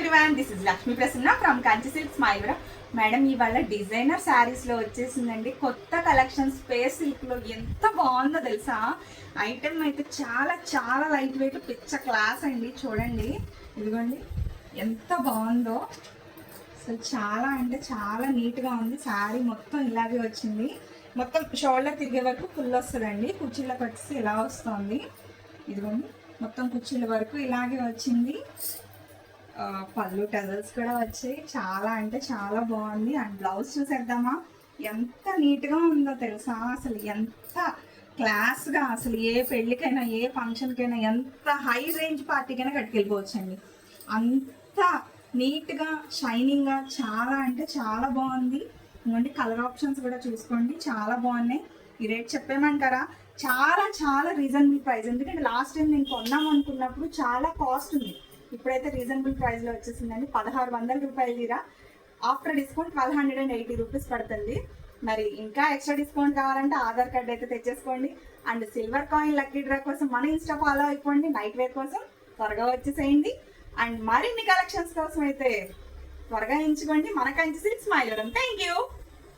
Everyone, this is Lakshmi Prasanna from Kanchi silks Maivaram. Madam ఇవాళ designer sarees లో వచ్చేసిందండి కొత్త కలెక్షన్. స్పేస్ సిల్క్ లో ఎంత బాగుందో తెలుసా. ఐటమ్ అయితే చాలా చాలా లైట్ వెయిట్, పిచ్చ క్లాస్ అండి. చూడండి, ఇదిగోండి ఎంత బాగుందో. అసలు చాలా అంటే చాలా నీట్గా ఉంది. శారీ మొత్తం ఇలాగే వచ్చింది. మొత్తం షోల్డర్ తిరిగే వరకు ఫుల్ వస్తుందండి. కుర్చీలకు వచ్చేసి ఇలా వస్తుంది. ఇదిగోండి మొత్తం కుర్చీల వరకు ఇలాగే వచ్చింది. పళ్ళు టజల్స్ కూడా వచ్చాయి. చాలా అంటే చాలా బాగుంది. అండ్ బ్లౌజ్ చూసేద్దామా, ఎంత నీట్గా ఉందో తెలుసా. అసలు ఎంత క్లాస్గా, అసలు ఏ పెళ్ళికైనా ఏ ఫంక్షన్కైనా ఎంత హై రేంజ్ పార్టీకైనా కట్టుకెళ్ళిపోవచ్చండి. అంత నీట్గా షైనింగ్గా చాలా అంటే చాలా బాగుంది. ఇవ్వండి కలర్ ఆప్షన్స్ కూడా చూసుకోండి, చాలా బాగున్నాయి. ఈ రేట్ చెప్పేమంటారా? చాలా చాలా రీజనబుల్ ప్రైస్. ఎందుకంటే లాస్ట్ టైం నేను కొన్నాం అనుకున్నప్పుడు చాలా కాస్ట్ ఉంది. ఇప్పుడైతే రీజనబుల్ ప్రైస్లో వచ్చేసిందండి. 1600 రూపాయలు తీరా. ఆఫ్టర్ డిస్కౌంట్ 1280 రూపీస్ పడుతుంది. మరి ఇంకా ఎక్స్ట్రా డిస్కౌంట్ కావాలంటే ఆధార్ కార్డ్ అయితే తెచ్చేసుకోండి. And silver coin lucky draw కోసం మన ఇన్స్టా ఫాలో అయిపోండి. నైట్ వేర్ కోసం త్వరగా వచ్చేసేయండి. అండ్ మరిన్ని కలెక్షన్స్ కోసం అయితే త్వరగా ఎంచుకోండి మన Kanchi silks Maivaram. Thank you.